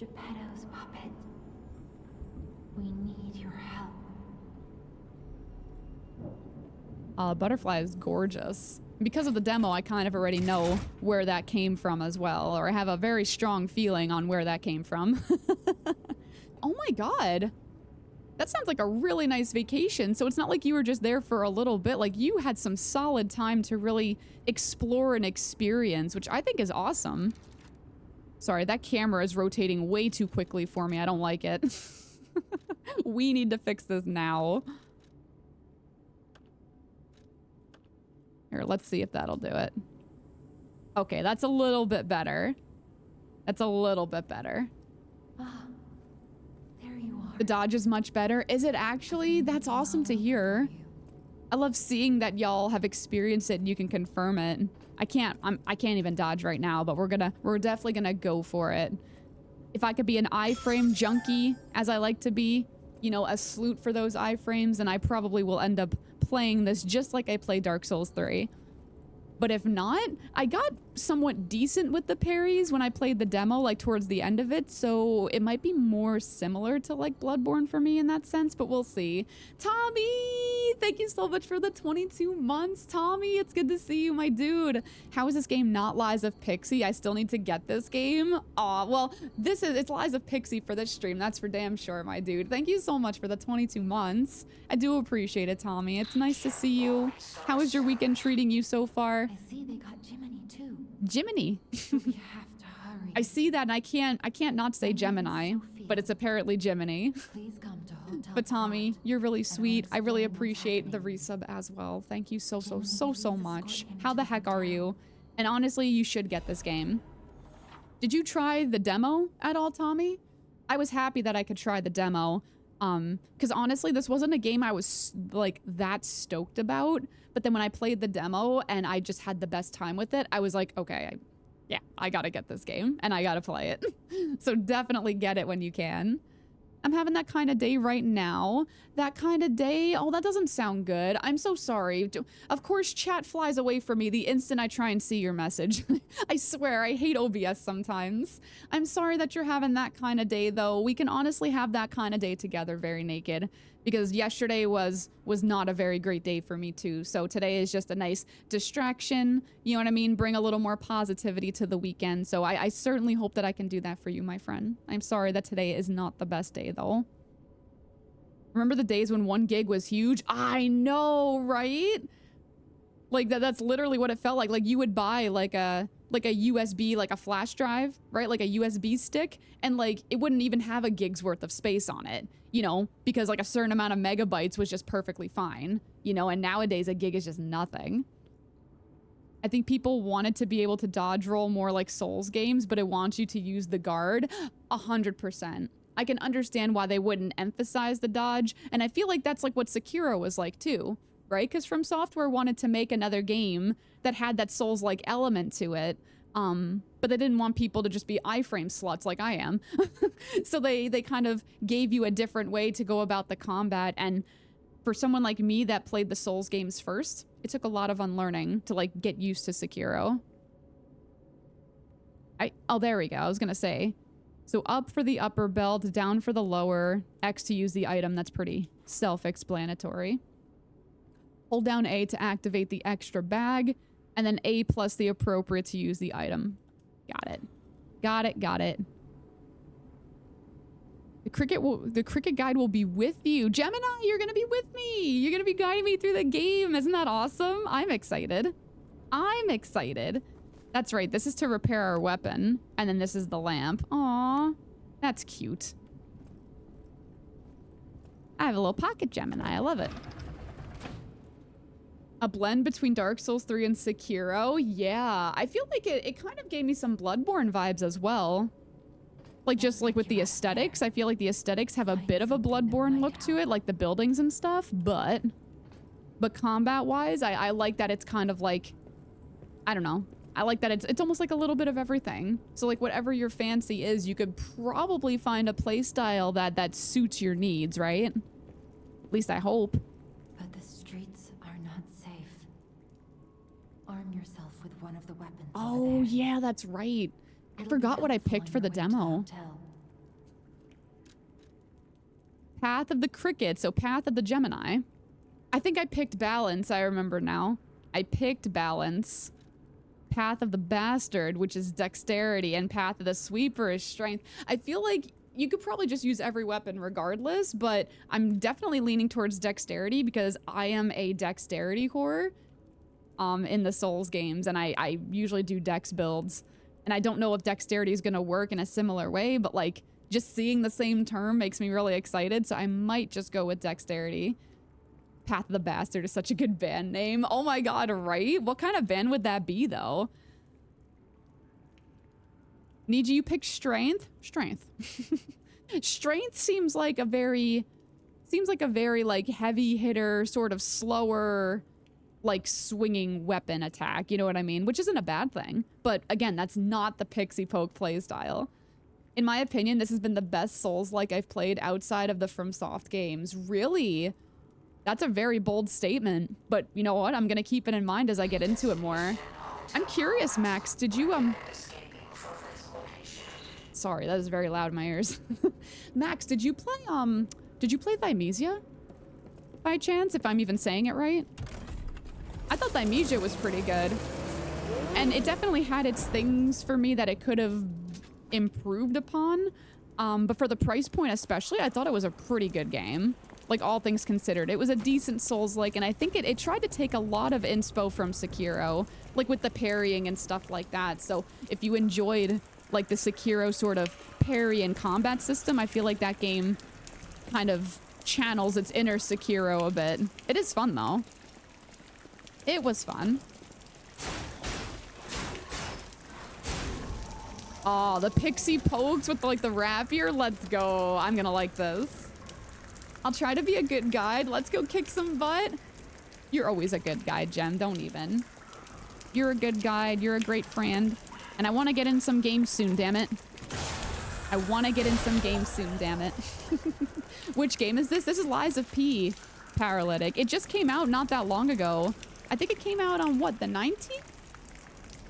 Geppetto's puppet. We need your help. Butterfly is gorgeous. Because of the demo, I kind of already know where that came from as well, or I have a very strong feeling on where that came from. Oh my god. That sounds like a really nice vacation. So it's not like you were just there for a little bit. Like, you had some solid time to really explore and experience, which I think is awesome. Sorry, that camera is rotating way too quickly for me. I don't like it. We need to fix this now. Here, let's see if that'll do it. Okay, that's a little bit better. That's a little bit better. Ah, there you are. The dodge is much better. Is it actually? That's awesome to hear. I love seeing that y'all have experienced it and you can confirm it. I can't even dodge right now, but we're definitely gonna go for it. If I could be an iframe junkie, as I like to be, you know, a sloot for those iframes, then I probably will end up playing this just like I play Dark Souls 3. But if not, I got somewhat decent with the parries when I played the demo, like towards the end of it, so it might be more similar to like Bloodborne for me in that sense, but we'll see. Tommy, thank you so much for the 22 months. Tommy, it's good to see you, my dude. How is this game not Lies of Pixi? I still need to get this game. Aw, well, it's Lies of Pixi for this stream, that's for damn sure, my dude. Thank you so much for the 22 months. I do appreciate it, Tommy. It's nice to see you. How is your weekend treating you so far? I see they got Jiminy too. Jiminy. We have to hurry. I see that and I can't not say Gemini, but it's apparently Jiminy. Please come to Hotel But Tommy, Cloud. you're really sweet. I really explain what's appreciate the happening. resub as well. Thank you so Jiminy much. uses How the heck are you? And honestly, you should get this game. Did you try the demo at all, Tommy? I was happy that I could try the demo. Because honestly, this wasn't a game I was like that stoked about. But then when I played the demo and I just had the best time with it, I was like, okay, yeah, I gotta get this game and I gotta play it. So definitely get it when you can. I'm having that kind of day right now. That kind of day? Oh, that doesn't sound good. I'm so sorry. Of course, chat flies away from me the instant I try and see your message. I swear, I hate OBS sometimes. I'm sorry that you're having that kind of day, though. We can honestly have that kind of day together, very naked. Because yesterday was not a very great day for me, too. So today is just a nice distraction. You know what I mean? Bring a little more positivity to the weekend. So I certainly hope that I can do that for you, my friend. I'm sorry that today is not the best day, though. Remember the days when 1 gig was huge? I know, right? Like that's literally what it felt like. Like you would buy like a USB, like a flash drive, right? Like a USB stick, and like it wouldn't even have a gig's worth of space on it, you know, because like a certain amount of megabytes was just perfectly fine, you know, and nowadays a gig is just nothing. I think people wanted to be able to dodge roll more like Souls games, but it wants you to use the guard 100%. I can understand why they wouldn't emphasize the dodge, and I feel like that's like what Sekiro was like too, right? Because From Software wanted to make another game that had that Souls-like element to it, but they didn't want people to just be iframe sluts like I am. So they kind of gave you a different way to go about the combat, and for someone like me that played the Souls games first, it took a lot of unlearning to like get used to Sekiro. Oh, there we go. I was gonna say. So up for the upper belt, down for the lower, X to use the item. That's pretty self-explanatory. Hold down A to activate the extra bag, and then A plus the appropriate to use the item. Got it. Got it, got it. The cricket guide will be with you. Gemini, you're gonna be with me. You're gonna be guiding me through the game. Isn't that awesome? I'm excited. I'm excited. That's right, this is to repair our weapon, and then this is the lamp. Aww, that's cute. I have a little pocket Gemini, I love it. A blend between Dark Souls 3 and Sekiro? Yeah, I feel like it kind of gave me some Bloodborne vibes as well. Like, just like with the aesthetics, I feel like the aesthetics have a bit of a Bloodborne look to it, like the buildings and stuff, but combat-wise, I like that it's kind of like, I don't know. I like that it's almost like a little bit of everything. So like whatever your fancy is, you could probably find a playstyle that suits your needs, right? At least I hope. But the streets are not safe. Arm yourself with one of the weapons. Oh yeah, that's right. I forgot what I picked for the demo. Path of the Cricket, so Path of the Gemini. I think I picked Balance, I remember now. I picked Balance. Path of the Bastard, which is Dexterity, and Path of the Sweeper is Strength. I feel like you could probably just use every weapon regardless, but I'm definitely leaning towards Dexterity because I am a Dexterity whore in the Souls games, and I usually do Dex builds. And I don't know if Dexterity is going to work in a similar way, but like just seeing the same term makes me really excited, so I might just go with Dexterity. Path of the Bastard is such a good band name. Oh my god, right? What kind of band would that be, though? Need you pick Strength? Strength. Strength seems like a very like heavy hitter, sort of slower, like swinging weapon attack. You know what I mean? Which isn't a bad thing. But again, that's not the Pixie Poke playstyle. In my opinion, this has been the best Souls-like I've played outside of the FromSoft games. Really? That's a very bold statement. But you know what? I'm gonna keep it in mind as I get into it more. I'm curious, Max, did you, Sorry, that is very loud in my ears. Max, did you play Thymesia? By chance, if I'm even saying it right? I thought Thymesia was pretty good. And it definitely had its things for me that it could have improved upon. But for the price point especially, I thought it was a pretty good game. Like, all things considered. It was a decent Souls-like, and I think it tried to take a lot of inspo from Sekiro. Like, with the parrying and stuff like that. So, if you enjoyed, like, the Sekiro sort of parry and combat system, I feel like that game kind of channels its inner Sekiro a bit. It is fun, though. It was fun. Oh, the Pixie Pokes with, like, the rapier? Let's go. I'm gonna like this. I'll try to be a good guide. Let's go kick some butt. You're always a good guide, Jem. Don't even. You're a good guide. You're a great friend. And I want to get in some games soon, damn it. I want to get in some games soon, damn it. Which game is this? This is Lies of P. Paralytic. It just came out not that long ago. I think it came out on, what, the 19th?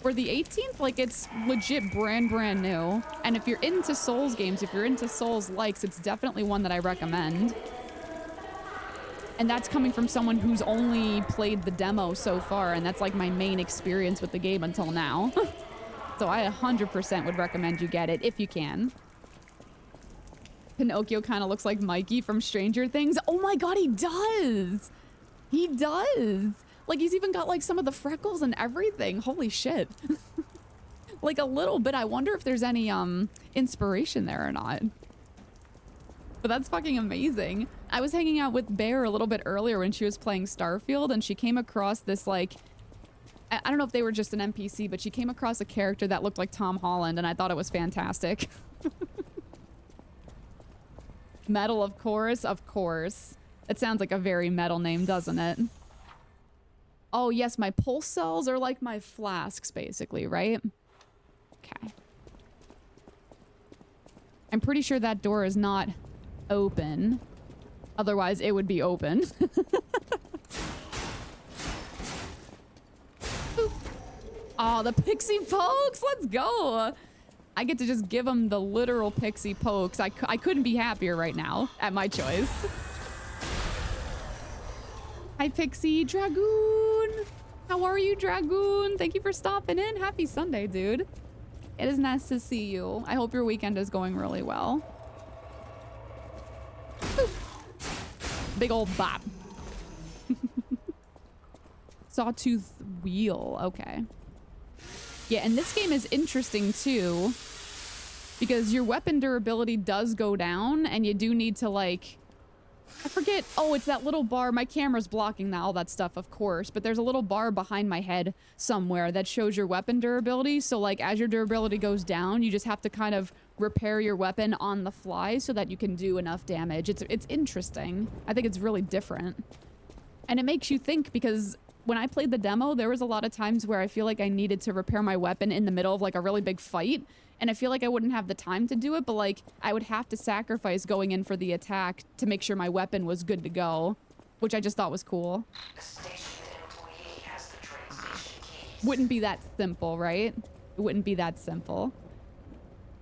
Or the 18th? Like, it's legit brand new. And if you're into Souls games, if you're into Souls-likes, it's definitely one that I recommend. And that's coming from someone who's only played the demo so far, and that's like my main experience with the game until now. So I 100% would recommend you get it if you can. Pinocchio kind of looks like Mikey from Stranger Things. Oh my god, he does! He does! Like, he's even got like some of the freckles and everything. Holy shit. Like a little bit. I wonder if there's any inspiration there or not. But that's fucking amazing. I was hanging out with Bear a little bit earlier when she was playing Starfield, and she came across this, like, I don't know if they were just an NPC, but she came across a character that looked like Tom Holland, and I thought it was fantastic. Metal, of course. Of course. It sounds like a very metal name, doesn't it? Oh, yes, my pulse cells are like my flasks, basically, right? Okay. I'm pretty sure that door is not open. Otherwise, it would be open. Oh, the Pixie Pokes! Let's go! I get to just give them the literal Pixie Pokes. I couldn't be happier right now at my choice. Hi, Pixie. Dragoon! How are you, Dragoon? Thank you for stopping in. Happy Sunday, dude. It is nice to see you. I hope your weekend is going really well. Boop. Big old bop. Sawtooth wheel. Okay. Yeah, and this game is interesting too, because your weapon durability does go down, and you do need to, like, I forget. Oh, it's that little bar. My camera's blocking all that stuff, of course, but there's a little bar behind my head somewhere that shows your weapon durability. So, like, as your durability goes down, you just have to kind of repair your weapon on the fly so that you can do enough damage. It's interesting. I think it's really different. And it makes you think, because when I played the demo, there was a lot of times where I feel like I needed to repair my weapon in the middle of, like, a really big fight. And I feel like I wouldn't have the time to do it, but, like, I would have to sacrifice going in for the attack to make sure my weapon was good to go, which I just thought was cool. Wouldn't be that simple, right? It wouldn't be that simple.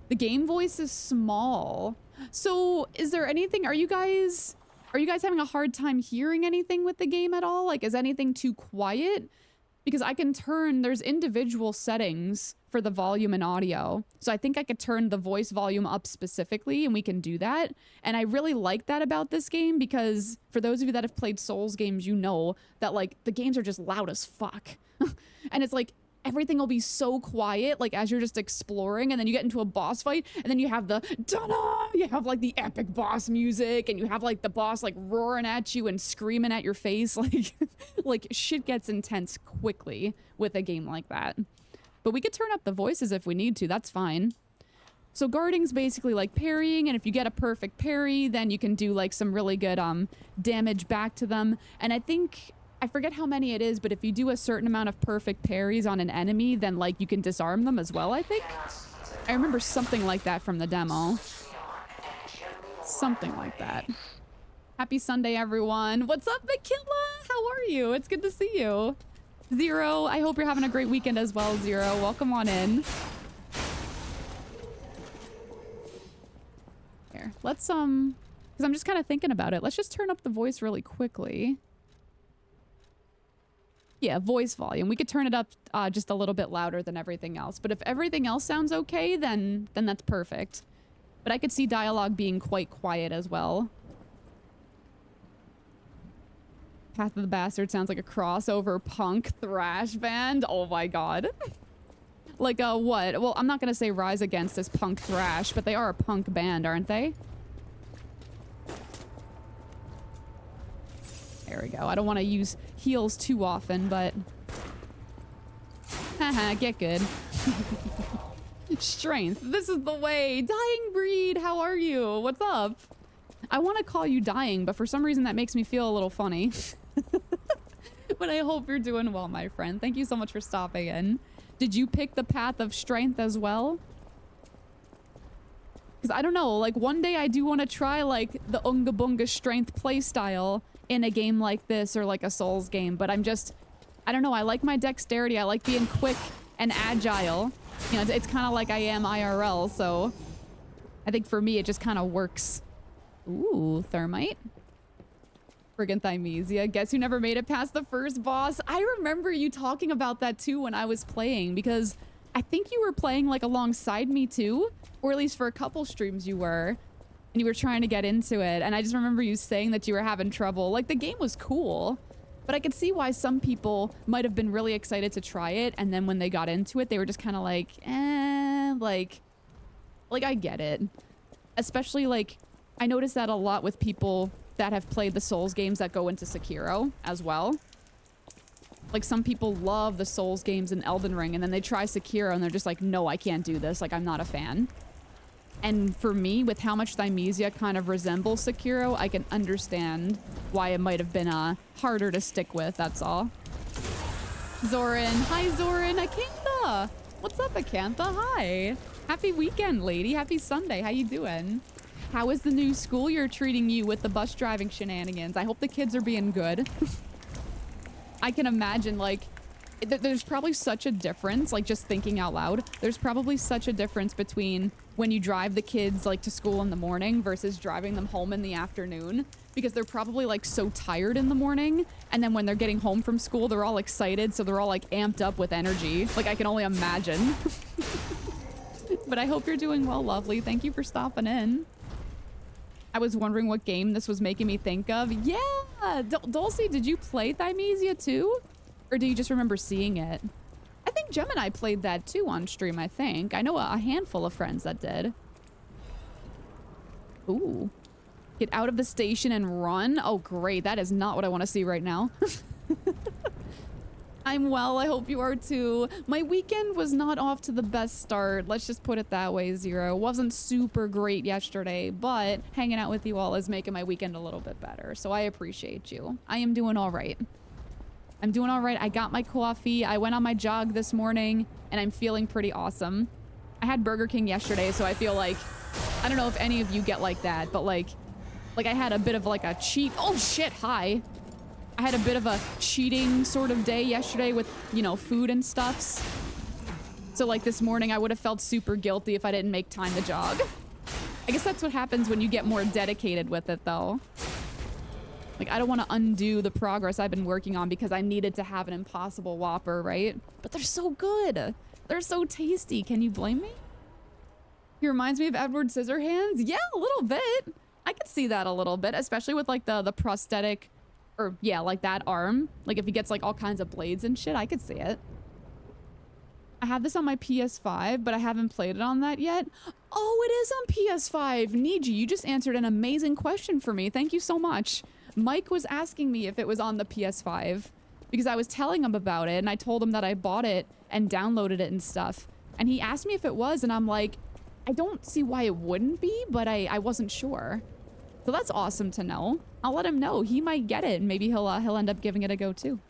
The game voice is small. So is there anything, are you guys having a hard time hearing anything with the game at all? Like, is anything too quiet? Because I can turn, there's individual settings for the volume and audio. So I think I could turn the voice volume up specifically, and we can do that. And I really like that about this game, because for those of you that have played Souls games, you know that like the games are just loud as fuck. And it's like, everything will be so quiet, like as you're just exploring, and then you get into a boss fight, and then you have the da-da! You have like the epic boss music, and you have like the boss like roaring at you and screaming at your face. Like, like shit gets intense quickly with a game like that. But we could turn up the voices if we need to, that's fine. So guarding's basically like parrying, and if you get a perfect parry, then you can do like some really good damage back to them. And I think, I forget how many it is, but if you do a certain amount of perfect parries on an enemy, then like you can disarm them as well, I think. I remember something like that from the demo. Something like that. Happy Sunday, everyone. What's up, Makilla? How are you? It's good to see you. Zero, I hope you're having a great weekend as well, Zero. Welcome on in. Here, let's, because I'm just kind of thinking about it. Let's just turn up the voice really quickly. Yeah, voice volume. We could turn it up just a little bit louder than everything else. But if everything else sounds okay, then that's perfect. But I could see dialogue being quite quiet as well. Path of the Bastard sounds like a crossover punk thrash band. Oh my god. Like what? Well, I'm not gonna say Rise Against is punk thrash, but they are a punk band, aren't they? There we go. I don't want to use heals too often, but... Haha, get good. Strength. This is the way. Dying Breed, how are you? What's up? I want to call you Dying, but for some reason that makes me feel a little funny. But I hope you're doing well, my friend. Thank you so much for stopping in. Did you pick the path of strength as well? Because I don't know, like one day I do want to try like the Unga Bunga strength playstyle in a game like this, or like a Souls game, but I'm just, I don't know, I like my dexterity, I like being quick and agile. You know, it's kind of like I am IRL, so I think for me it just kind of works. Ooh, Thermite. Friggin' Thymesia. Guess who never made it past the first boss? I remember you talking about that too when I was playing, because I think you were playing like alongside me too, or at least for a couple streams you were. And you were trying to get into it, and I just remember you saying that you were having trouble. Like, the game was cool, but I could see why some people might have been really excited to try it, and then when they got into it, they were just kind of like, eh, like I get it. Especially, like, I notice that a lot with people that have played the Souls games that go into Sekiro as well. Like, some people love the Souls games in Elden Ring, and then they try Sekiro, and they're just like, no, I can't do this. Like, I'm not a fan. And for me, with how much Thymesia kind of resembles Sekiro, I can understand why it might have been harder to stick with, that's all. Zoran. Hi, Zoran. Akantha. What's up, Akantha? Hi. Happy weekend, lady. Happy Sunday. How you doing? How is the new school year treating you with the bus driving shenanigans? I hope the kids are being good. I can imagine, like, there's probably such a difference, like, just thinking out loud. There's probably such a difference between when you drive the kids, like, to school in the morning versus driving them home in the afternoon. Because they're probably, like, so tired in the morning. And then when they're getting home from school, they're all excited. So they're all, like, amped up with energy. Like, I can only imagine. But I hope you're doing well, lovely. Thank you for stopping in. I was wondering what game this was making me think of. Yeah! Dulcie, did you play Thymesia too? Or do you just remember seeing it? I think Gemini played that too on stream, I think. I know a handful of friends that did. Ooh. Get out of the station and run? Oh, great. That is not what I want to see right now. I'm well. I hope you are too. My weekend was not off to the best start. Let's just put it that way, Zero. Wasn't super great yesterday, but hanging out with you all is making my weekend a little bit better. So I appreciate you. I am doing all right. I'm doing all right. I got my coffee. I went on my jog this morning, and I'm feeling pretty awesome. I had Burger King yesterday, so I feel like, I don't know if any of you get like that, but like I had a bit of like a cheat. Oh shit, hi. I had a bit of a cheating sort of day yesterday with, you know, food and stuffs. So like this morning, I would have felt super guilty if I didn't make time to jog. I guess that's what happens when you get more dedicated with it, though. Like, I don't want to undo the progress I've been working on because I needed to have an Impossible Whopper, right? But they're so good. They're so tasty. Can you blame me? He reminds me of Edward Scissorhands. Yeah, a little bit. I could see that a little bit, especially with like the prosthetic, or yeah, like that arm. Like if he gets like all kinds of blades and shit, I could see it. I have this on my PS5, but I haven't played it on that yet. Oh, it is on PS5. Niji, you just answered an amazing question for me. Thank you so much. Mike was asking me if it was on the PS5 because I was telling him about it and I told him that I bought it and downloaded it and stuff. And he asked me if it was and I'm like, I don't see why it wouldn't be, but I wasn't sure. So that's awesome to know. I'll let him know. He might get it and maybe he'll end up giving it a go too.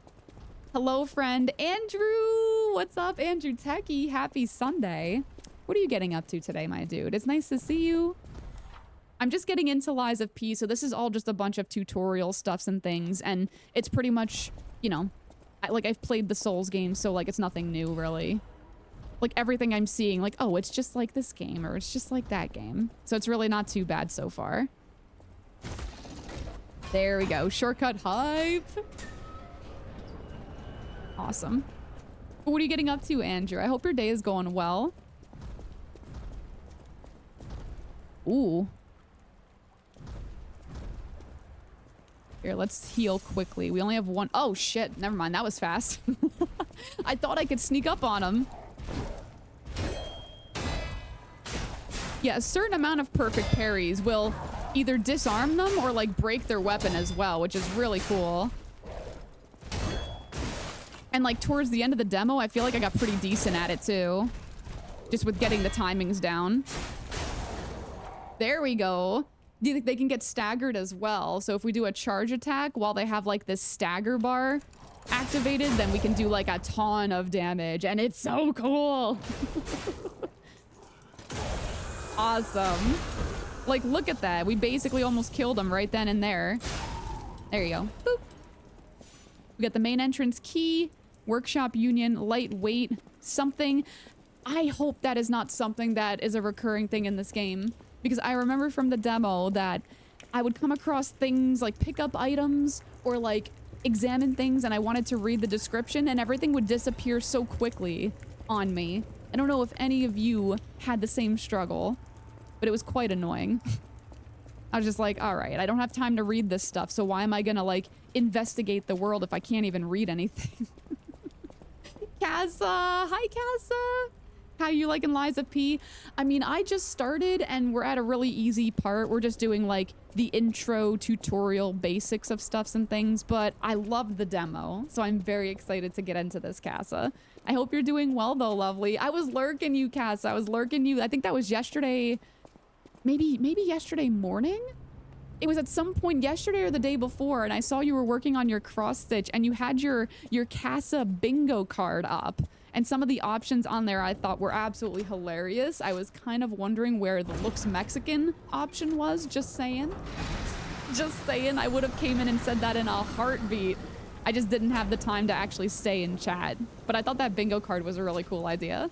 Hello, friend Andrew. What's up, Andrew Techie? Happy Sunday. What are you getting up to today, my dude? It's nice to see you. I'm just getting into Lies of P, so this is all just a bunch of tutorial stuffs and things, and it's pretty much, you know, I've played the Souls games, so like it's nothing new really. Like everything I'm seeing, like, oh, it's just like this game, or it's just like that game. So it's really not too bad so far. There we go. Shortcut hype. Awesome. What are you getting up to, Andrew? I hope your day is going well. Ooh. Here, let's heal quickly. We only have one. Oh, shit. Never mind. That was fast. I thought I could sneak up on him. Yeah, a certain amount of perfect parries will either disarm them or, like, break their weapon as well, which is really cool. And, like, towards the end of the demo, I feel like I got pretty decent at it, too. Just with getting the timings down. There we go. They can get staggered as well. So if we do a charge attack while they have, like, this stagger bar activated, then we can do, like, a ton of damage. And it's so cool. Awesome. Like, look at that. We basically almost killed him right then and there. There you go. Boop. We got the main entrance key. Workshop Union, lightweight, something. I hope that is not something that is a recurring thing in this game. Because I remember from the demo that I would come across things like pick up items or like examine things and I wanted to read the description and everything would disappear so quickly on me. I don't know if any of you had the same struggle, but it was quite annoying. I was just like, all right, I don't have time to read this stuff, so why am I gonna like investigate the world if I can't even read anything? Casa! Hi, Casa! How you liking Lies of P? I mean, I just started and we're at a really easy part. We're just doing like the intro tutorial basics of stuffs and things, but I loved the demo, so I'm very excited to get into this, Casa. I hope you're doing well though, lovely. I was lurking you, Casa. I was lurking you. I think that was yesterday, maybe yesterday morning? It was at some point yesterday or the day before, and I saw you were working on your cross stitch and you had your Casa bingo card up. And some of the options on there I thought were absolutely hilarious. I was kind of wondering where the looks Mexican option was, just saying. Just saying, I would have came in and said that in a heartbeat. I just didn't have the time to actually stay in chat. But I thought that bingo card was a really cool idea.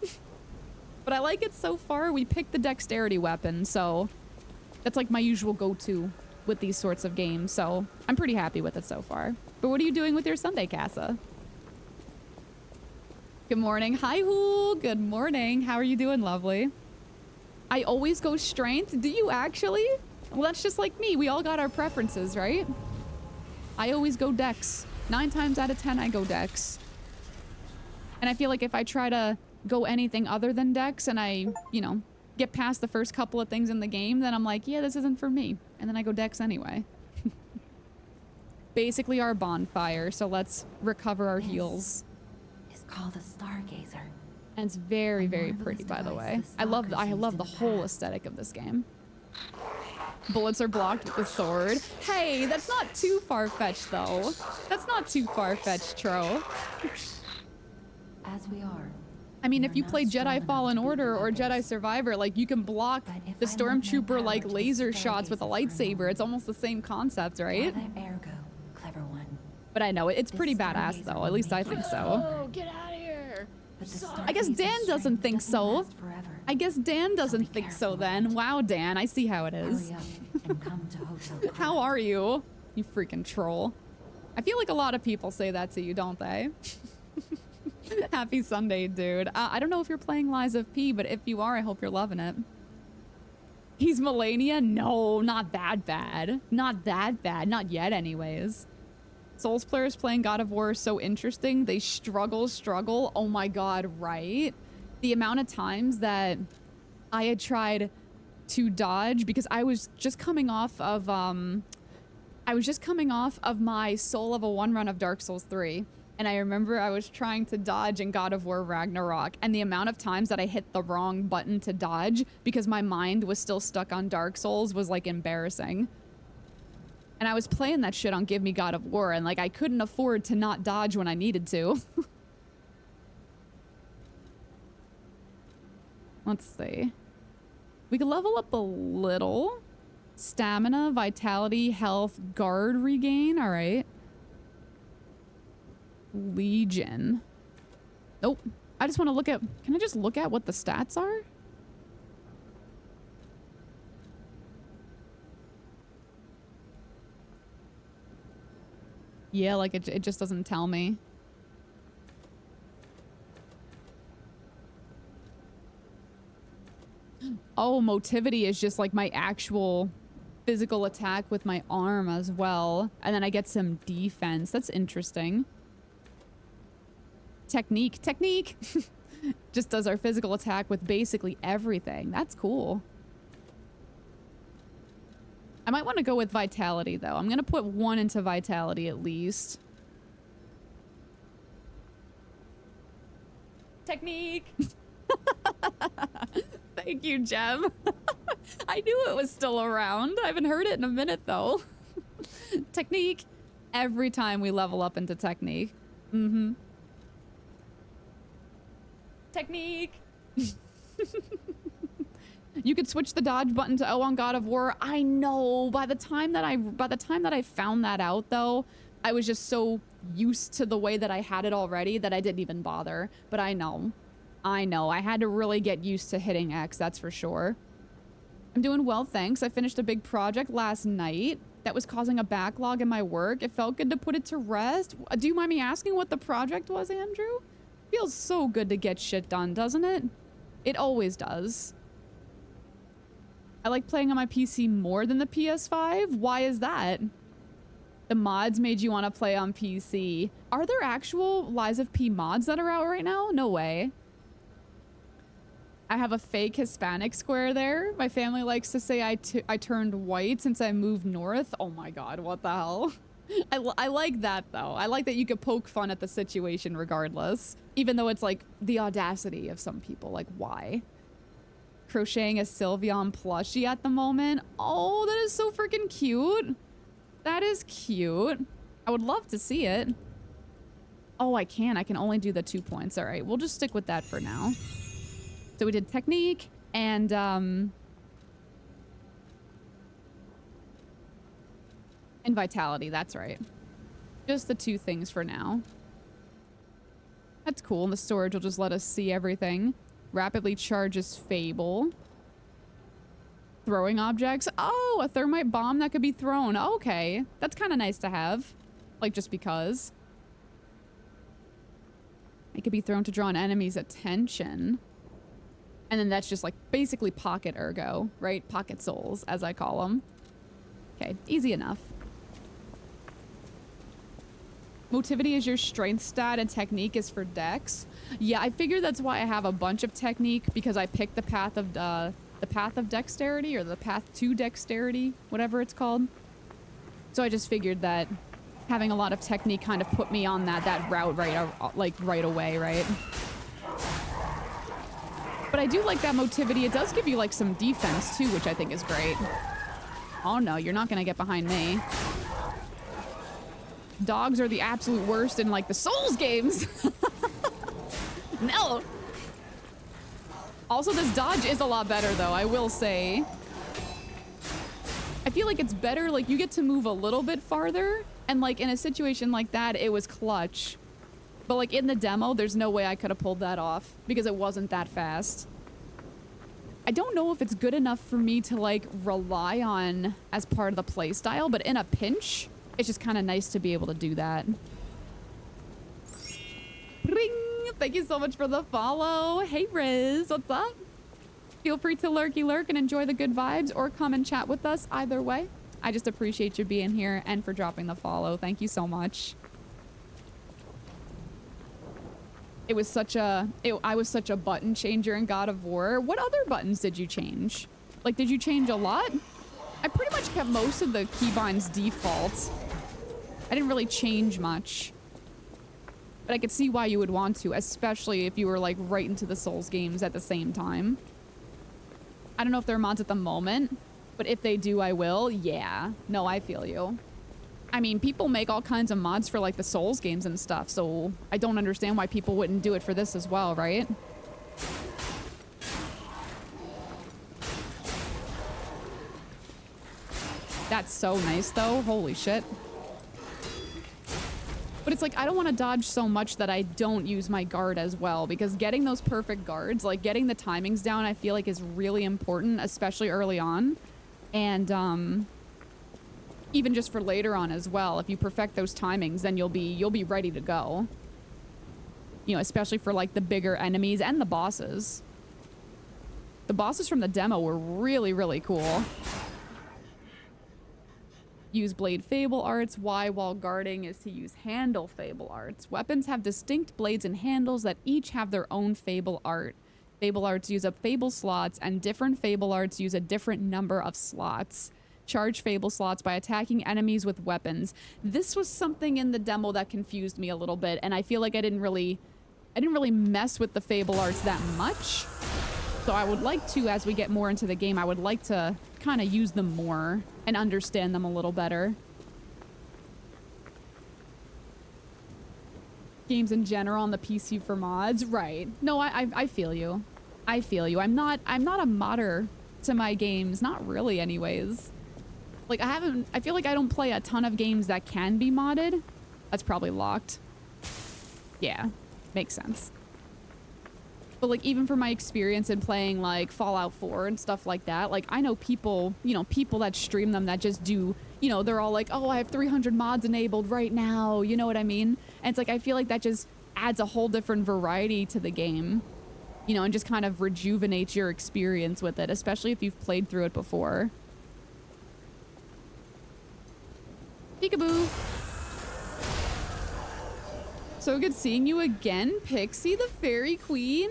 But I like it so far. We picked the dexterity weapon, so that's like my usual go-to with these sorts of games. So I'm pretty happy with it so far. But what are you doing with your Sunday, Casa? Good morning. Hi, Hool. Good morning. How are you doing, lovely? I always go strength. Do you actually? Well, that's just like me. We all got our preferences, right? I always go dex. 9 times out of 10, I go dex. And I feel like if I try to go anything other than dex and I, you know, get past the first couple of things in the game, then I'm like, yeah, this isn't for me. And then I go dex anyway. Basically our bonfire, so let's recover our heals. Called a stargazer. And it's very, very pretty, by the way. I love the whole aesthetic of this game. Bullets are blocked with the sword. Hey, that's not too far-fetched, though. That's not too far-fetched, Tro. As we are. I mean, if you play Jedi Fallen Order or Jedi Survivor, like, you can block the Stormtrooper, like, laser shots with a lightsaber. It's almost the same concept, right? Ergo, clever one. But I know, it's pretty badass, though. At least I think so. Oh, get out of here! I guess Dan doesn't think so. I guess Dan doesn't be think so careful. then. Wow, Dan, I see how it is. Hurry up and come to Hotel How Cora. are you? You freaking troll. I feel like a lot of people say that to you, don't they? Happy Sunday, dude. I don't know if you're playing Lies of P, but if you are, I hope you're loving it. He's Melania? No, not that bad. Not that bad. Not yet, anyways. Souls players playing God of War is so interesting. They struggle. Oh my god, right? The amount of times that I had tried to dodge because I was just coming off of my Soul Level 1 run of Dark Souls 3. And I remember I was trying to dodge in God of War Ragnarok, and the amount of times that I hit the wrong button to dodge because my mind was still stuck on Dark Souls was like embarrassing. And I was playing that shit on Give Me God of War, and like I couldn't afford to not dodge when I needed to. Let's see. We could level up a little. Stamina, vitality, health, guard regain. All right. Legion. Nope. I just want to look at... Can I just look at what the stats are? Yeah, like it just doesn't tell me. Oh, motivity is just like my actual physical attack with my arm as well. And then I get some defense. That's interesting. Technique. Just does our physical attack with basically everything. That's cool. I might want to go with vitality though. I'm going to put 1 into vitality at least. Technique. Thank you, Gem. I knew it was still around. I haven't heard it in a minute though. Technique. Every time we level up into technique. Mm-hmm. Technique. You could switch the dodge button to O on God of War. I know. By the time that I found that out though, I was just so used to the way that I had it already that I didn't even bother. But I know. I had to really get used to hitting X, that's for sure. I'm doing well, thanks. I finished a big project last night that was causing a backlog in my work. It felt good to put it to rest. Do you mind me asking what the project was, Andrew? Feels so good to get shit done, doesn't it? It always does. I like playing on my PC more than the PS5. Why is that? The mods made you want to play on PC. Are there actual Lies of P mods that are out right now? No way. I have a fake Hispanic square there. My family likes to say I turned white since I moved north. Oh my god, what the hell? I like that though. I like that you could poke fun at the situation regardless. Even though it's like the audacity of some people. Like, why? Crocheting a Sylveon plushie at the moment. Oh, that is so freaking cute. That is cute. I would love to see it. Oh, I can. I can only do the 2 points. All right, we'll just stick with that for now. So we did technique and vitality. That's right. Just the 2 things for now. That's cool. And the storage will just let us see everything. Rapidly charges Fable. Throwing objects. Oh, a thermite bomb that could be thrown. Okay. That's kind of nice to have. Like, just because. It could be thrown to draw an enemy's attention. And then that's just like basically pocket ergo, right? Pocket souls, as I call them. Okay, easy enough. Motivity is your strength stat and technique is for dex. Yeah, I figured that's why I have a bunch of technique, because I picked the path of dexterity, or the path to dexterity, whatever it's called. So I just figured that having a lot of technique kind of put me on that route right away, right? But I do like that motivity. It does give you like some defense too, which I think is great. Oh no, you're not gonna get behind me. Dogs are the absolute worst in like the Souls games. No. Also, this dodge is a lot better though, I will say. I feel like it's better, like you get to move a little bit farther, and like in a situation like that, it was clutch. But like in the demo, there's no way I could have pulled that off because it wasn't that fast. I don't know if it's good enough for me to like rely on as part of the play style, but in a pinch, it's just kind of nice to be able to do that. Ring! Thank you so much for the follow. Hey Riz, what's up? Feel free to lurky lurk and enjoy the good vibes or come and chat with us either way. I just appreciate you being here and for dropping the follow. Thank you so much. I was such a button changer in God of War. What other buttons did you change? Like, did you change a lot? I pretty much kept most of the keybinds default. I didn't really change much. But I could see why you would want to, especially if you were like right into the Souls games at the same time. I don't know if there are mods at the moment, but if they do, I will. Yeah. No, I feel you. I mean, people make all kinds of mods for like the Souls games and stuff, so I don't understand why people wouldn't do it for this as well, right? That's so nice though. Holy shit. But it's like, I don't want to dodge so much that I don't use my guard as well, because getting those perfect guards, like getting the timings down, I feel like is really important, especially early on. And even just for later on as well, if you perfect those timings, then you'll be ready to go. You know, especially for like the bigger enemies and the bosses. The bosses from the demo were really, really cool. Use blade fable arts. Y while guarding is to use handle fable arts. Weapons have distinct blades and handles that each have their own fable art. Fable arts use up fable slots, and different fable arts use a different number of slots. Charge fable slots by attacking enemies with weapons. This was something in the demo that confused me a little bit, and I feel like I didn't really mess with the fable arts that much. So I would like to, as we get more into the game, I would like to kind of use them more and understand them a little better. Games in general on the PC for mods, right? No, I feel you. I feel you. I'm not a modder to my games, not really anyways. Like I feel like I don't play a ton of games that can be modded. That's probably locked. Yeah, makes sense. But like even from my experience in playing like Fallout 4 and stuff like that, like I know people, you know, people that stream them that just do, you know, they're all like, oh, I have 300 mods enabled right now. You know what I mean? And it's like, I feel like that just adds a whole different variety to the game, you know, and just kind of rejuvenates your experience with it, especially if you've played through it before. Peekaboo. So good seeing you again, Pixi, the fairy queen.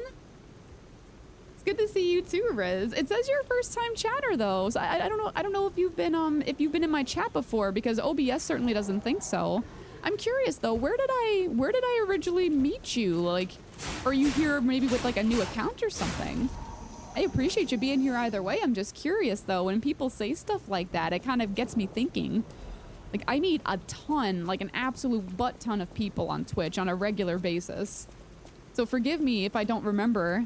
It's good to see you too, Riz. It says you're a first-time chatter though, so I don't know if you've been in my chat before, because OBS certainly doesn't think so. I'm curious though, where did I originally meet you? Like, are you here maybe with like a new account or something? I appreciate you being here either way. I'm just curious though, when people say stuff like that, it kind of gets me thinking. Like, I meet a ton, like an absolute butt ton of people on Twitch on a regular basis. So forgive me if I don't remember,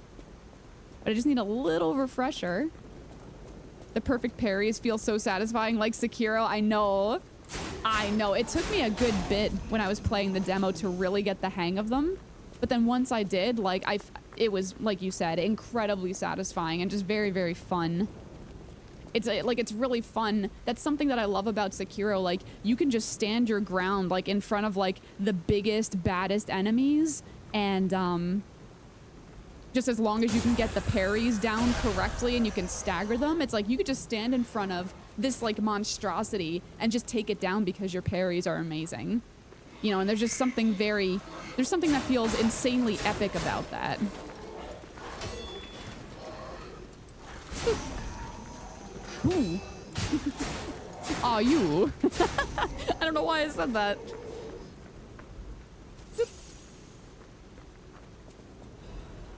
but I just need a little refresher. The perfect parries feel so satisfying, like Sekiro. I know. It took me a good bit when I was playing the demo to really get the hang of them. But then once I did, like, it was, like you said, incredibly satisfying and just very, very fun. It's really fun. That's something that I love about Sekiro. Like, you can just stand your ground, like, in front of, like, the biggest, baddest enemies. And, just as long as you can get the parries down correctly and you can stagger them, it's like you could just stand in front of this, like, monstrosity and just take it down because your parries are amazing. You know, and there's just something there's something that feels insanely epic about that. Ooh. Aw, you. I don't know why I said that.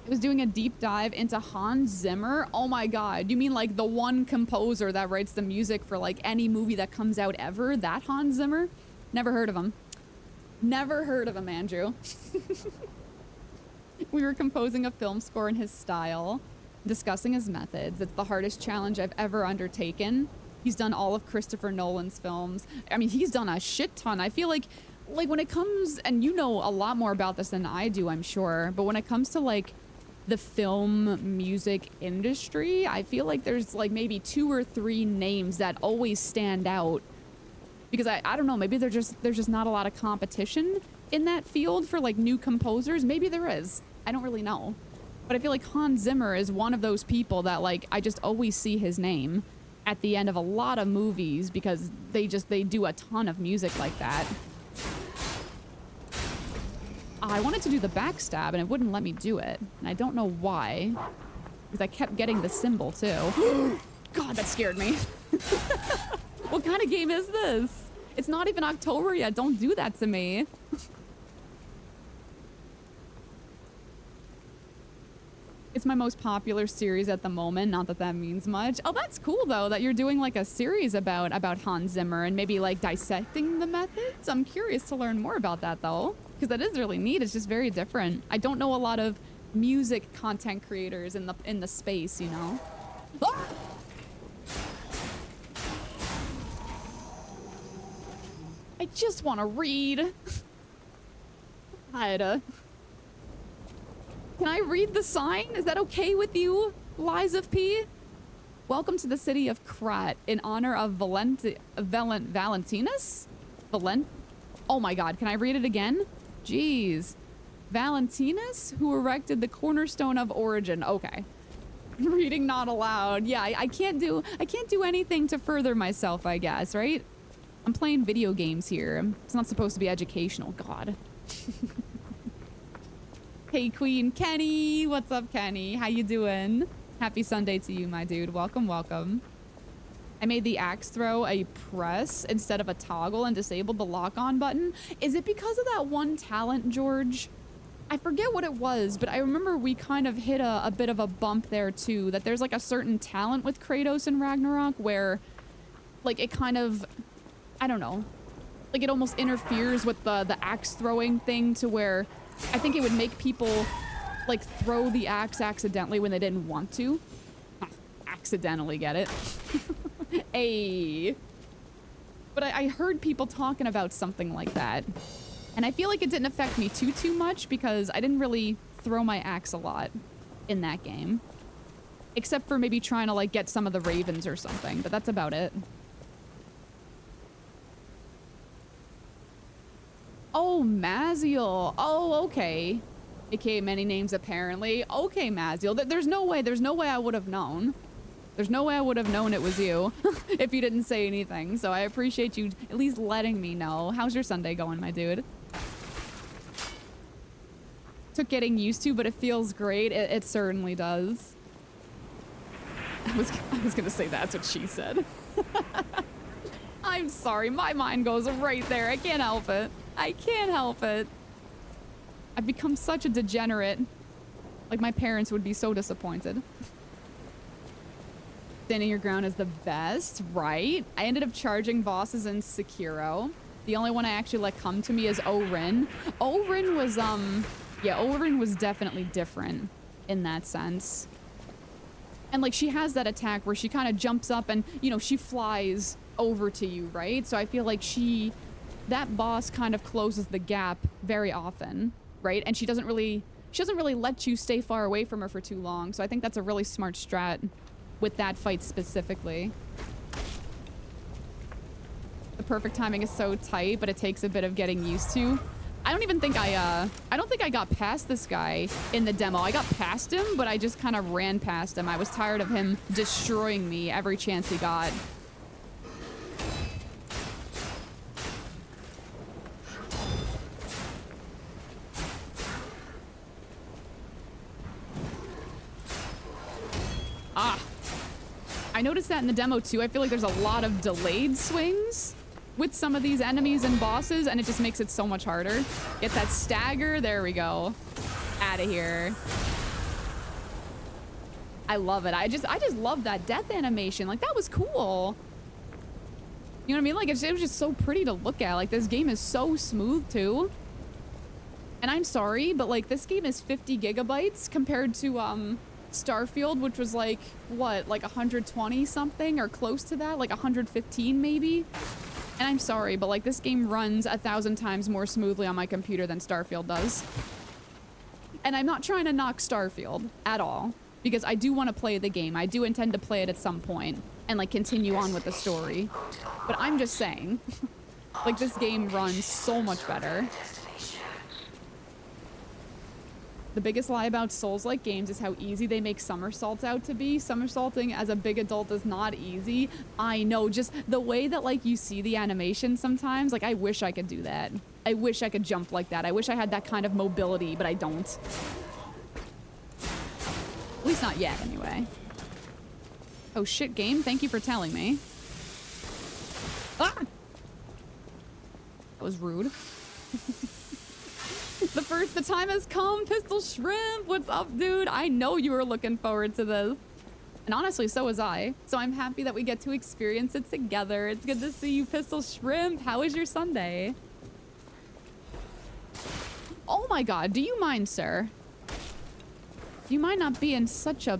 I was doing a deep dive into Hans Zimmer. Oh my god. You mean like the one composer that writes the music for like any movie that comes out ever? That Hans Zimmer? Never heard of him. Never heard of him, Andrew. We were composing a film score in his style, discussing his methods. It's the hardest challenge I've ever undertaken. He's done all of Christopher Nolan's films. I mean, he's done a shit ton. I feel like when it comes, and you know a lot more about this than I do, I'm sure, but when it comes to like the film music industry, I feel like there's like maybe 2 or 3 names that always stand out because I don't know, maybe there's just not a lot of competition in that field for like new composers. Maybe there is. I don't really know. But I feel like Hans Zimmer is one of those people that like I just always see his name at the end of a lot of movies because they do a ton of music like that. I wanted to do the backstab and it wouldn't let me do it. And I don't know why. Because I kept getting the symbol too. God, that scared me. What kind of game is this? It's not even October yet. Don't do that to me. It's my most popular series at the moment. Not that that means much. Oh, that's cool though, that you're doing like a series about Hans Zimmer and maybe like dissecting the methods. I'm curious to learn more about that though, because that is really neat. It's just very different. I don't know a lot of music content creators in the space, you know. Ah! I just want to read. God. Can I read the sign? Is that okay with you, Lies of P? Welcome to the city of Krat in honor of Valentinus? Oh my god, can I read it again? Jeez. Valentinus, who erected the cornerstone of origin. Okay. Reading not allowed. Yeah, I can't do anything to further myself, I guess, right? I'm playing video games here. It's not supposed to be educational. God. Hey, Queen Kenny. What's up, Kenny? How you doing? Happy Sunday to you, my dude. Welcome, welcome. I made the axe throw a press instead of a toggle and disabled the lock-on button. Is it because of that one talent, George? I forget what it was, but I remember we kind of hit a bit of a bump there, too. That there's, like, a certain talent with Kratos and Ragnarok where, like, it kind of... I don't know. Like, it almost interferes with the axe throwing thing to where I think it would make people, like, throw the axe accidentally when they didn't want to. Accidentally, get it? Hey. But I heard people talking about something like that. And I feel like it didn't affect me too much because I didn't really throw my axe a lot in that game. Except for maybe trying to, like, get some of the ravens or something. But that's about it. Oh, Maziel. Oh, okay. AKA many names, apparently. Okay, Maziel. There's no way I would have known. There's no way I would have known it was you if you didn't say anything. So I appreciate you at least letting me know. How's your Sunday going, my dude? Took getting used to, but it feels great. It certainly does. I was gonna say that's what she said. I'm sorry. My mind goes right there. I can't help it. I can't help it. I've become such a degenerate. Like, my parents would be so disappointed. Standing your ground is the best, right? I ended up charging bosses in Sekiro. The only one I actually let come to me is Orin. Orin was, yeah, Orin was definitely different in that sense. And, like, she has that attack where she kind of jumps up and, you know, she flies over to you, right? So I feel like that boss kind of closes the gap very often, right? And she doesn't really let you stay far away from her for too long. So I think that's a really smart strat with that fight specifically. The perfect timing is so tight, but it takes a bit of getting used to. I don't think I got past this guy in the demo. I got past him, but I just kind of ran past him. I was tired of him destroying me every chance he got. Ah. I noticed that in the demo too. I feel like there's a lot of delayed swings with some of ththese enemies and bosses, and it just makes it so much harder. Get that stagger. There we go. Out of here. I love it. I just love that death animation. Like, that was cool. You know what I mean? Like, it was just so pretty to look at. Like, this game is so smooth too. And I'm sorry, but like, this game is 50 gigabytes compared to Starfield, which was like, what, like 120 something or close to that, like 115 maybe. And I'm sorry, but like, this game runs 1,000 times more smoothly on my computer than Starfield does. And I'm not trying to knock Starfield at all, because I do want to play the game. I do intend to play it at some point and like continue on with the story. But I'm just saying, like this game runs so much better. The biggest lie about Souls-like games is how easy they make somersaults out to be. Somersaulting as a big adult is not easy. I know, just the way that like you see the animation sometimes, like I wish I could do that. I wish I could jump like that. I wish I had that kind of mobility, but I don't. At least not yet, anyway. Oh shit, game, thank you for telling me. Ah! That was rude. The time has come, Pistol Shrimp. What's up, dude? I know you were looking forward to this. And honestly, so was I. So I'm happy that we get to experience it together. It's good to see you, Pistol Shrimp. How was your Sunday? Oh my god, do you mind, sir? Do you mind not being such a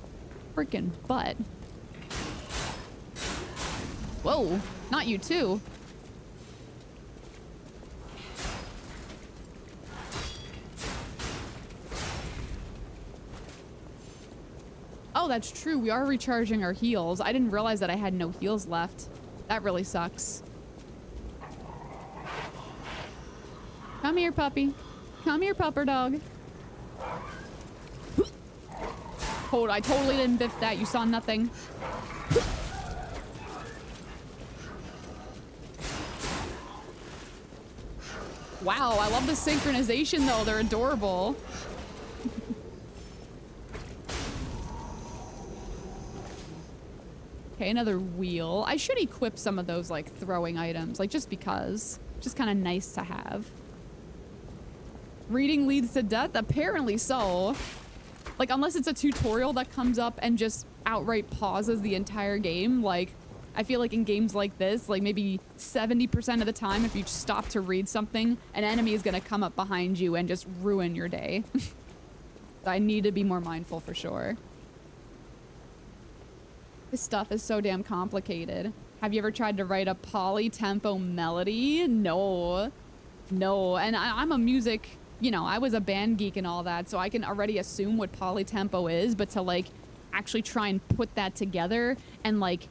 freaking butt? Whoa, not you too. Oh, that's true. We are recharging our heals. I didn't realize that I had no heals left. That really sucks. Come here, puppy. Come here, pupper dog. Hold, I totally didn't biff that. You saw nothing. Wow, I love the synchronization though. They're adorable. Okay, another wheel. I should equip some of those like throwing items, like just because. Just kind of nice to have. Reading leads to death? Apparently so. Like, unless it's a tutorial that comes up and just outright pauses the entire game. Like, I feel like in games like this, like maybe 70% of the time, if you stop to read something, an enemy is going to come up behind you and just ruin your day. I need to be more mindful for sure. This stuff is so damn complicated. Have you ever tried to write a poly-tempo melody? No. No. And I'm a music, you know, I was a band geek and all that, so I can already assume what poly-tempo is, but to like actually try and put that together and like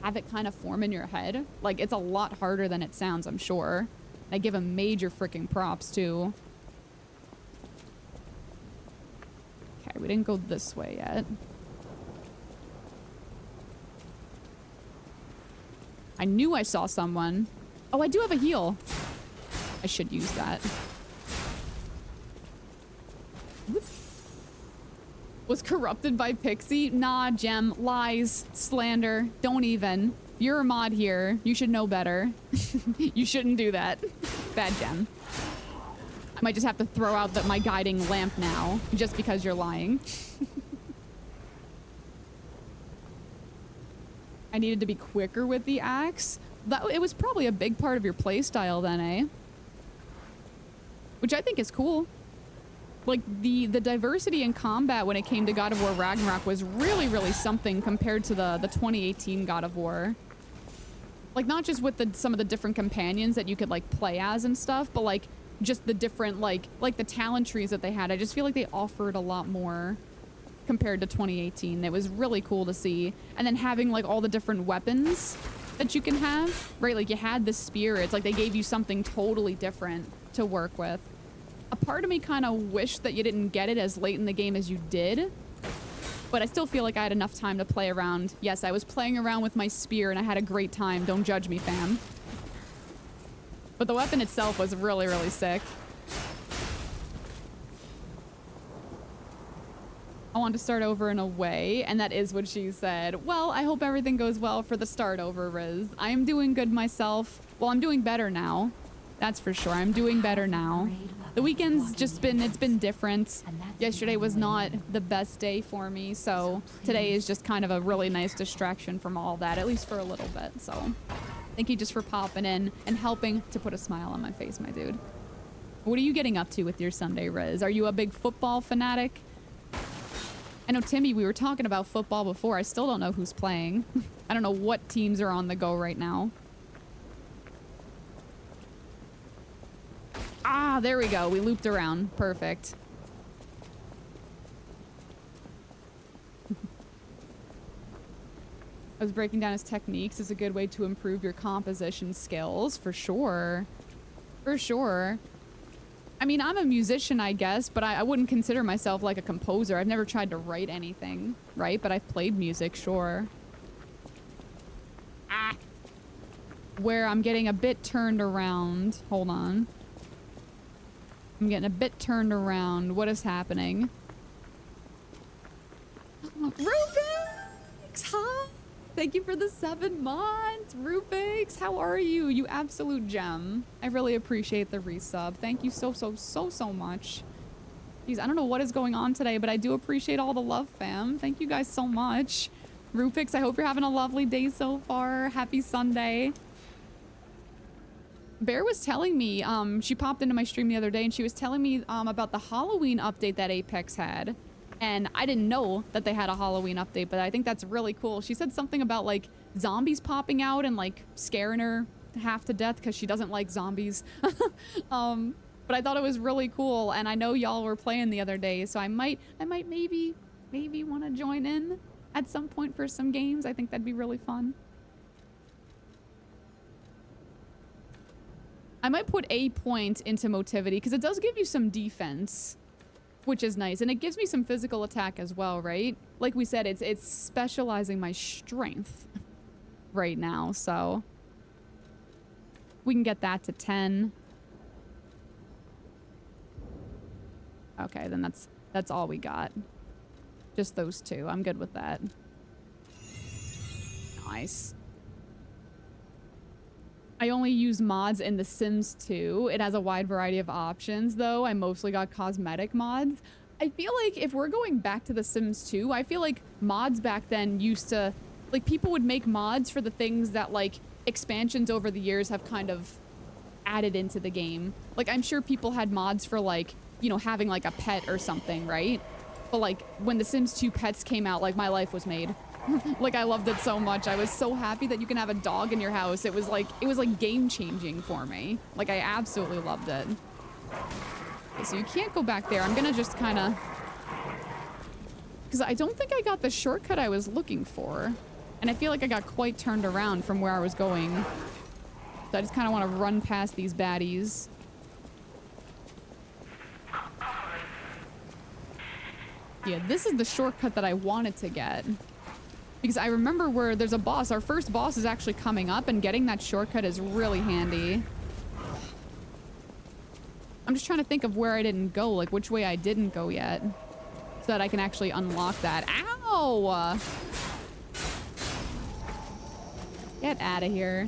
have it kind of form in your head, like it's a lot harder than it sounds, I'm sure. I give him major freaking props too. Okay, we didn't go this way yet. I knew I saw someone. Oh, I do have a heal. I should use that. Whoop. Was corrupted by Pixi? Nah, Gem. Lies. Slander. Don't even. You're a mod here. You should know better. You shouldn't do that. Bad Gem. I might just have to throw out my guiding lamp now, just because you're lying. I needed to be quicker with the axe. It was probably a big part of your playstyle then, eh? Which I think is cool. Like, the diversity in combat when it came to God of War Ragnarok was really, really something compared to the 2018 God of War. Like, not just with some of the different companions that you could, like, play as and stuff, but, like, just the different, like the talent trees that they had. I just feel like they offered a lot more compared to 2018. It was really cool to see. And then having like all the different weapons that you can have, right? Like you had the spear. It's like they gave you something totally different to work with. A part of me kind of wished that you didn't get it as late in the game as you did, but I still feel like I had enough time to play around. Yes, I was playing around with my spear and I had a great time. Don't judge me, fam. But the weapon itself was really, really sick. I want to start over in a way, and that is what she said. Well, I hope everything goes well for the start over, Riz. I'm doing good myself. Well, I'm doing better now. That's for sure. I'm doing better now. The weekend's just it's been different. Yesterday was not the best day for me, so today is just kind of a really nice distraction from all that, at least for a little bit. So thank you just for popping in and helping to put a smile on my face, my dude. What are you getting up to with your Sunday, Riz? Are you a big football fanatic? I know, Timmy, we were talking about football before. I still don't know who's playing. I don't know what teams are on the go right now. Ah, there we go. We looped around. Perfect. I was breaking down his techniques is a good way to improve your composition skills, for sure. For sure. I mean, I'm a musician, I guess, but I wouldn't consider myself like a composer. I've never tried to write anything, right? But I've played music, sure. Ah. Where I'm getting a bit turned around. Hold on. I'm getting a bit turned around. What is happening? Rubik's! Hi! Thank you for the 7 months! Rubik's, how are you? You absolute gem. I really appreciate the resub. Thank you so much. Jeez, I don't know what is going on today, but I do appreciate all the love, fam. Thank you guys so much. Rubik's, I hope you're having a lovely day so far. Happy Sunday. Bear was telling me, she popped into my stream the other day and she was telling me about the Halloween update that Apex had. And I didn't know that they had a Halloween update, but I think that's really cool. She said something about like zombies popping out and like scaring her half to death because she doesn't like zombies. But I thought it was really cool, and I know y'all were playing the other day, so I might maybe want to join in at some point for some games. I think that'd be really fun. I might put a point into motivity because it does give you some defense, which is nice, and it gives me some physical attack as well, right? Like we said, it's specializing my strength right now, so we can get that to 10. Okay, then that's all we got. Just those 2. I'm good with that. Nice. I only use mods in The Sims 2. It has a wide variety of options, though. I mostly got cosmetic mods. I feel like if we're going back to The Sims 2, I feel like mods back then used to... Like, people would make mods for the things that, like, expansions over the years have kind of added into the game. Like, I'm sure people had mods for, like, you know, having, like, a pet or something, right? But, like, when The Sims 2 pets came out, like, my life was made. Like, I loved it so much. I was so happy that you can have a dog in your house. It was like game changing for me. Like, I absolutely loved it. Okay, so you can't go back there. I'm gonna just kind of, because I don't think I got the shortcut I was looking for, and I feel like I got quite turned around from where I was going. So I just kind of want to run past these baddies. Yeah, this is the shortcut that I wanted to get. Because I remember where there's a boss. Our first boss is actually coming up, and getting that shortcut is really handy. I'm just trying to think of where I didn't go, like which way I didn't go yet, so that I can actually unlock that. Ow! Get out of here.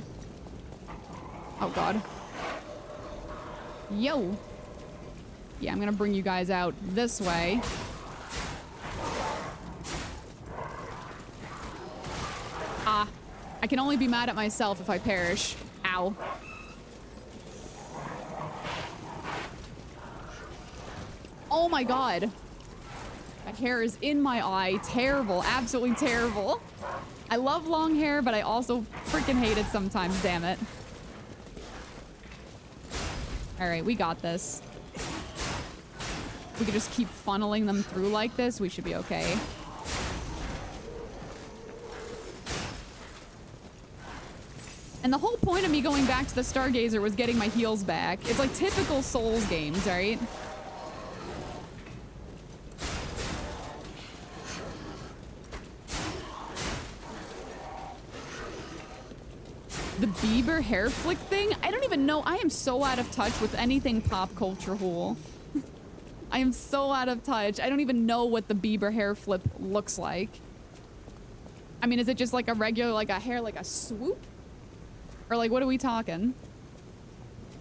Oh, God. Yo! Yeah, I'm gonna bring you guys out this way. Ah, I can only be mad at myself if I perish. Ow. Oh my God. My hair is in my eye. Terrible. Absolutely terrible. I love long hair, but I also freaking hate it sometimes, damn it. All right, we got this. We could just keep funneling them through like this. We should be okay. And the whole point of me going back to the Stargazer was getting my heals back. It's like typical Souls games, right? The Bieber hair flick thing? I don't even know. I am so out of touch with anything pop culture whole. I am so out of touch. I don't even know what the Bieber hair flip looks like. I mean, is it just like a regular, like a hair, like a swoop? Or like, what are we talking?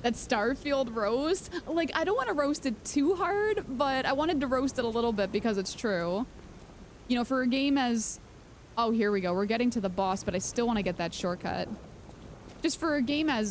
That Starfield roast? Like, I don't want to roast it too hard, but I wanted to roast it a little bit because it's true. You know, for a game as... Oh, here we go. We're getting to the boss, but I still want to get that shortcut. Just for a game as